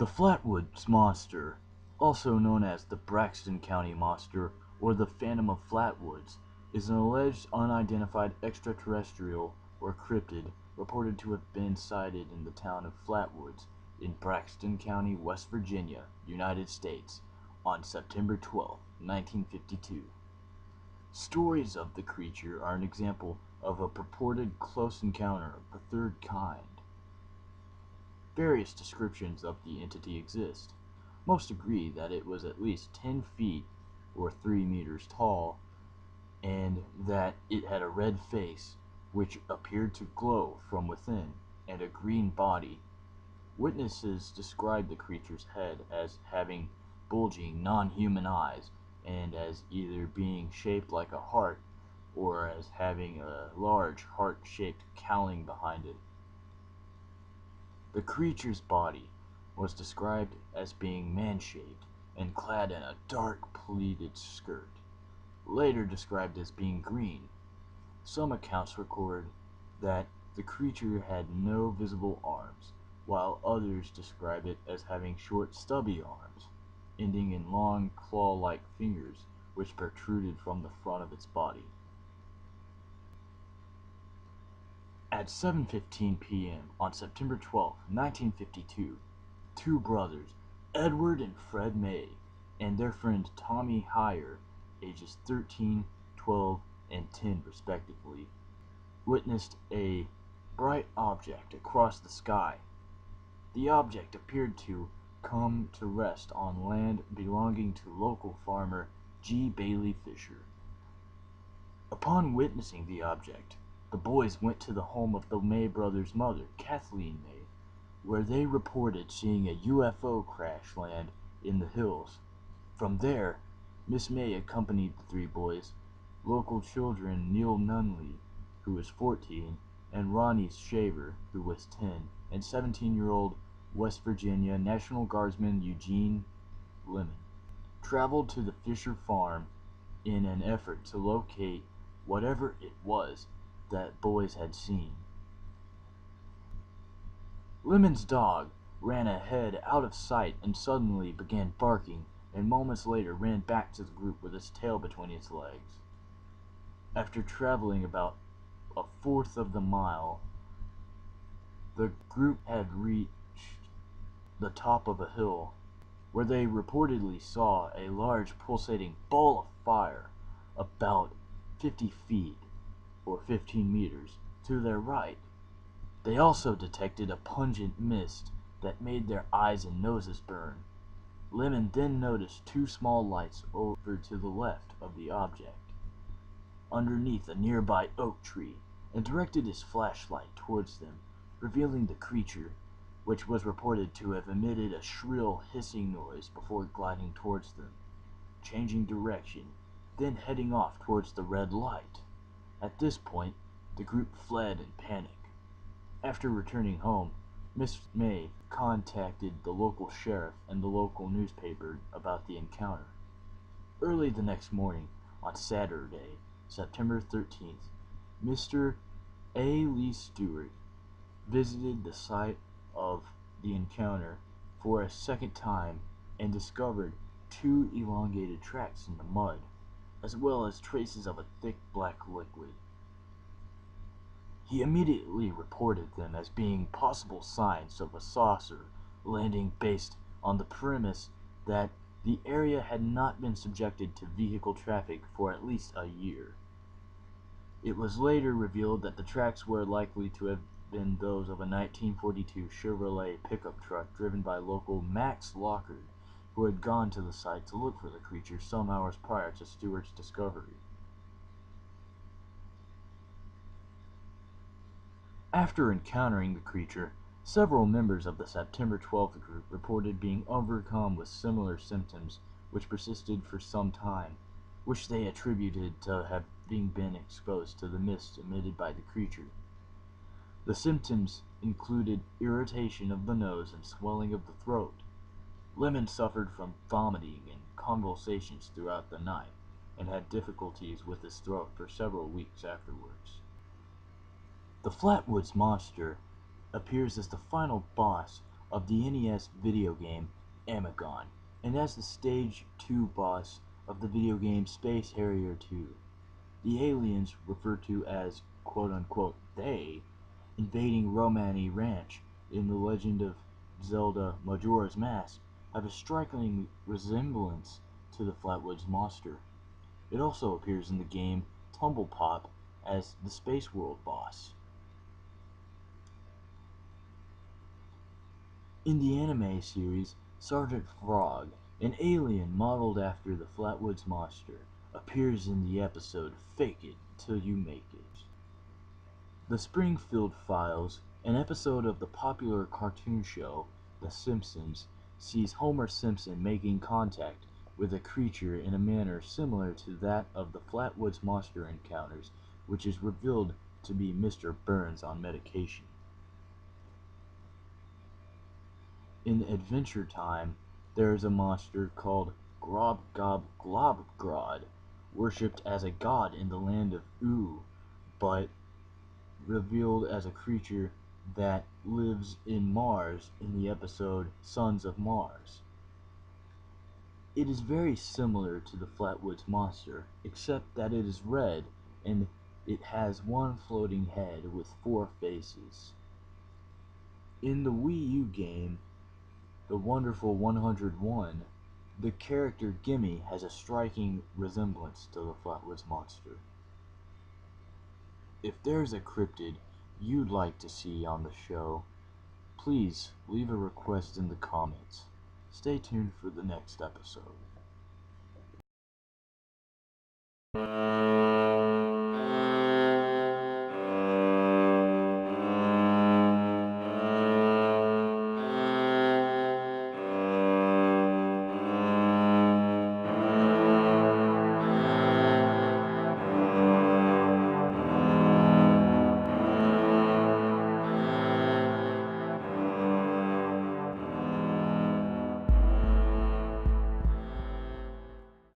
The Flatwoods Monster, also known as the Braxton County Monster or the Phantom of Flatwoods, is an alleged unidentified extraterrestrial or cryptid reported to have been sighted in the town of Flatwoods in Braxton County, West Virginia, United States, on September 12, 1952. Stories of the creature are an example of a purported close encounter of the third kind. Various descriptions of the entity exist. Most agree that it was at least 10 feet or 3 meters tall, and that it had a red face which appeared to glow from within, and a green body. Witnesses described the creature's head as having bulging, non-human eyes, and as either being shaped like a heart or as having a large heart-shaped cowling behind it. The creature's body was described as being man-shaped and clad in a dark pleated skirt, later described as being green. Some accounts record that the creature had no visible arms, while others describe it as having short stubby arms, ending in long claw-like fingers which protruded from the front of its body. At 7:15 p.m. on September 12, 1952, two brothers, Edward and Fred May, and their friend Tommy Heyer, ages 13, 12, and 10 respectively, witnessed a bright object across the sky. The object appeared to come to rest on land belonging to local farmer G. Bailey Fisher. Upon witnessing the object, the boys went to the home of the May brothers' mother, Kathleen May, where they reported seeing a UFO crash land in the hills. From there, Miss May accompanied the three boys, local children Neil Nunley, who was 14, and Ronnie Shaver, who was 10, and 17-year-old West Virginia National Guardsman Eugene Lemon, traveled to the Fisher farm in an effort to locate whatever it was that boys had seen. Lemon's dog ran ahead out of sight and suddenly began barking, and moments later ran back to the group with its tail between its legs. After traveling about a fourth of the mile, the group had reached the top of a hill, where they reportedly saw a large pulsating ball of fire about 50 feet or 15 meters to their right. They also detected a pungent mist that made their eyes and noses burn. Lemon then noticed two small lights over to the left of the object, underneath a nearby oak tree, and directed his flashlight towards them, revealing the creature, which was reported to have emitted a shrill hissing noise before gliding towards them, changing direction, then heading off towards the red light. At this point, the group fled in panic. After returning home, Miss May contacted the local sheriff and the local newspaper about the encounter. Early the next morning, on Saturday, September 13th, Mr. A. Lee Stewart visited the site of the encounter for a second time and discovered two elongated tracks in the mud, as well as traces of a thick black liquid. He immediately reported them as being possible signs of a saucer landing based on the premise that the area had not been subjected to vehicle traffic for at least a year. It was later revealed that the tracks were likely to have been those of a 1942 Chevrolet pickup truck driven by local Max Lockard, who had gone to the site to look for the creature some hours prior to Stewart's discovery. After encountering the creature, several members of the September 12th group reported being overcome with similar symptoms which persisted for some time, which they attributed to having been exposed to the mist emitted by the creature. The symptoms included irritation of the nose and swelling of the throat. Lemon suffered from vomiting and convulsions throughout the night, and had difficulties with his throat for several weeks afterwards. The Flatwoods Monster appears as the final boss of the NES video game Amagon, and as the Stage 2 boss of the video game Space Harrier 2. The aliens, referred to as quote-unquote "they," invading Romani Ranch in The Legend of Zelda Majora's Mask, have a striking resemblance to the Flatwoods monster. It also appears in the game Tumble Pop as the Space World boss. In the anime series, Sergeant Frog, an alien modeled after the Flatwoods monster, appears in the episode Fake It Till You Make It. The Springfield Files, an episode of the popular cartoon show The Simpsons, sees Homer Simpson making contact with a creature in a manner similar to that of the Flatwoods monster encounters, which is revealed to be Mr. Burns on medication. In Adventure Time, there is a monster called Grob Gob Globgrod, worshipped as a god in the land of Oo, but revealed as a creature that lives in Mars in the episode Sons of Mars. It is very similar to the Flatwoods monster, except that it is red and it has one floating head with 4 faces. In the Wii U game, The Wonderful 101, the character Gimme has a striking resemblance to the Flatwoods monster. If there's a cryptid you'd like to see on the show, please leave a request in the comments. Stay tuned for the next episode.